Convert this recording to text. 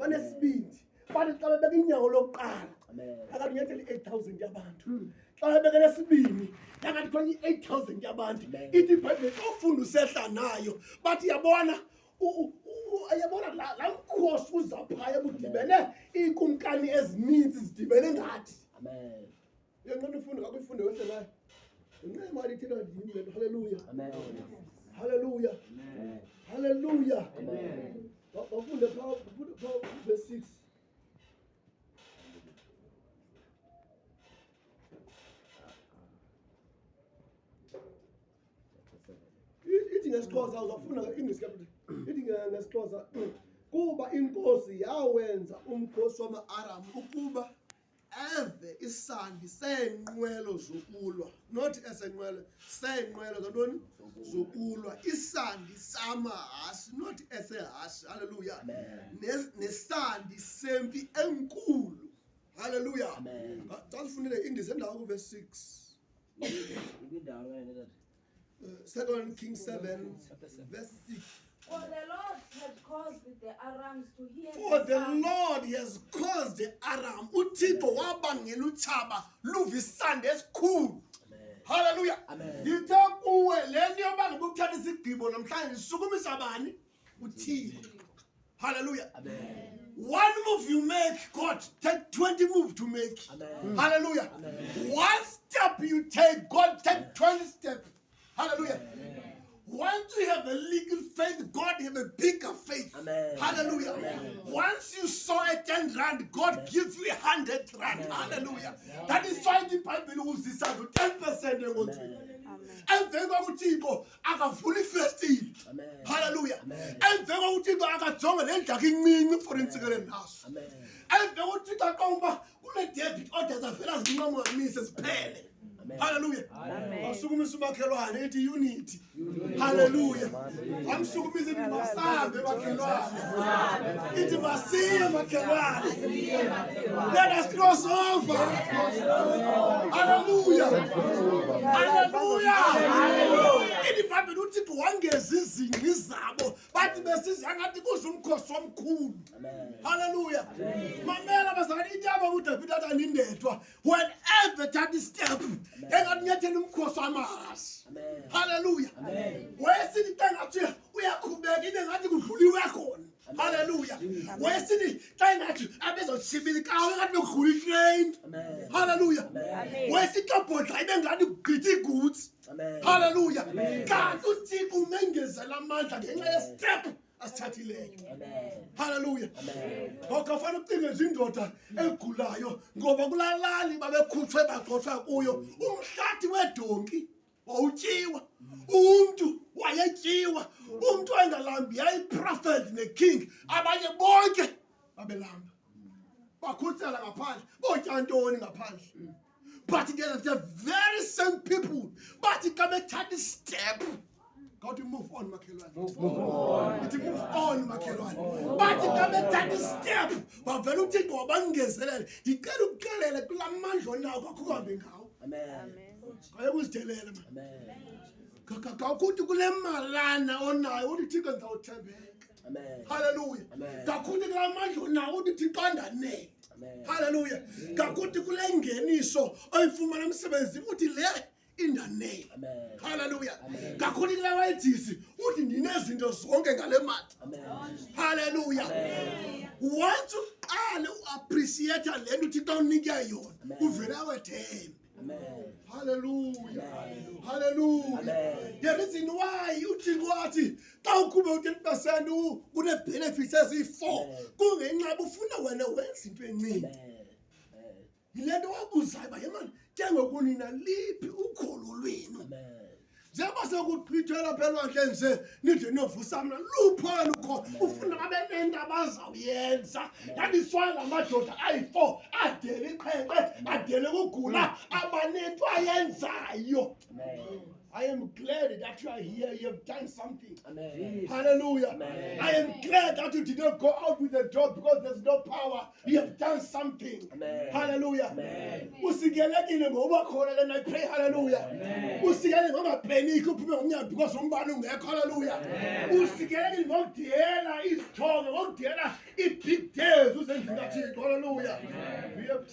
banesibindi bathi xa bebeka inyawo lokuqala phakathi nyatheli 8,000 yabantu xa bebeka lesibini phakathi kwenye 8,000 yabantu ithi iBhayibhile xa ufunda usehla nayo bathi yabona ayabona la mkhosi uzaphaya budibene iinkumkani ezininzi zidibene ngathi. Amen. Uyanqona ufunde kakuyifunde wehle nayo. Ngenxa yemali ithethwa yini le nto? Haleluya. Amen. Haleluya. Amen. Haleluya. Amen. Bafunde phaa verse 6. Ithi ngesixhosa uzafunda nge-English capital. Ithi ngesixhosa kuba inkosi yawenza umkhosi wama-Aram ukuba eve isandi seenqwelo zokulwa, not esenqwelo, seenqwelo zantoni zokulwa, isandi samahashe, not esehashe. Haleluya. Nesandi sempi enkulu. Haleluya. Xa sifundile indiza endawo kuverse 6. 2 Kings 7 verse 6. For the Lord had caused the Arams to hear. For the Lord has caused the Aram. Uthixo wabangela utshaba luva isandi esikhulu. Hallelujah. Ngithe kuwe le nto yoba ngibukuthatha isigqibo namhlanje sisukumisa bani? Uthixo. Hallelujah. Amen. One move you make, God take 20 moves to make. Amen. Hallelujah. Amen. One step you take, God take 20 steps. Hallelujah. Amen. Once you have a little faith, God have a bigger faith. Amen. Hallelujah. Amen. Once you saw a 10 rand, God gives you 100 rand. Amen. Hallelujah. Amen. That is why the Bible uses 10% emoji. Emveni kokuthixo akavula ifestile. Hallelujah. Emveni kokuthixo akajonge le ndlaka incinci for intsikeleni naso. Emveni kokuthixo aqomba kule debit orders avela zinqamanise siphele. Hallelujah. Amsukumisa umakhelwane ethi unity. Hallelujah. Amsukumisa ithi masambe makhelwane. Ithi masiye makhelwane. Let us cross over. Hallelujah. Hallelujah. Ithi Bible uthixo wangeza izingqi zabo bathi besiza ngathi kuze umkhosi omkhulu. Hallelujah. Mamela bazali ityaba uDavid atanindedwa whenever that step engatinyathela umkhosi wamahashe. Hallelujah. Wesithi engathi uyakhubeka into engathi kudluliwe khona. Hallelujah. Wesithi xa engathi abezoshibila ikawe engathi bekudlula itrain. Hallelujah. Wesithi obhodla ibe ngathi kugqitha igoods. Hallelujah. Kanti uThixo umengezela amandla ngenxa yestep asithathileyo. Hallelujah. Ngakho fanele ucinge nje indoda egulayo ngoba kulalali babekhutshwe bagxothwa kuyo umhlathi wedonki wawutyiwa, umuntu wayetyiwa, umuntu engalambi yayiprofeti neking, abanye bonke babelamba bakhuthela ngaphandle botya ntoni ngaphandle. But there's the very same people but xa bethatha step got to move on, makhelwane. Move on. Move on, makhelwane. Bathi xa bethatha step bavela uthixo wabangezelela. Ndicela ukuxelela kulaa mandla onawo kakuhambe ngawo. Amen. Ayekuzidelela ma. Amen. Kakuthi kule malana onayo uthixo ndizawuthembeka. Amen. Hallelujah. Kakuthi kulaa mandla onawo uthixo andanele. Hallelujah. Kakuthi kule ngeniso oyifumana emsebenzini uthi le in the name. Amen. Hallelujah. Kakhulu kula wayithisi uthi ndinezinto zonke ngale mali. Hallelujah. Once uqale uappreciate le nto uThixo unike yona uvela wethemba. Amen. Hallelujah. Hallelujah. The reason why uThixo wathi xa ukhube u10% kune benefits ezi4 kungenxa ufuna wena wenza into encinci. Yile nto wabuzayo ba yemani ke ngokunina liphi ukholo lwenu. Njengoba sekugqithela phela nje nje nide novusa mna luphela ukho ufuna abe nento abazawuyenza. Yandiswaya lamadoda ayi4 adele iqhenqe adele ukugula abanento ayenzayo. I am glad that you are here. You have done something. Amen. Hallelujah. Amen. I am glad that you did not go out with a job because there's no power. You have done something. Amen. Hallelujah. Usigelekile ngoba khona lena I pray hallelujah. Usigelekile ngoba panic uphume ngomnyango because umbani ungekho hallelujah. Usigelekile ngokudela isithongo ngokudela ibig deal likathixo. Hallelujah. We have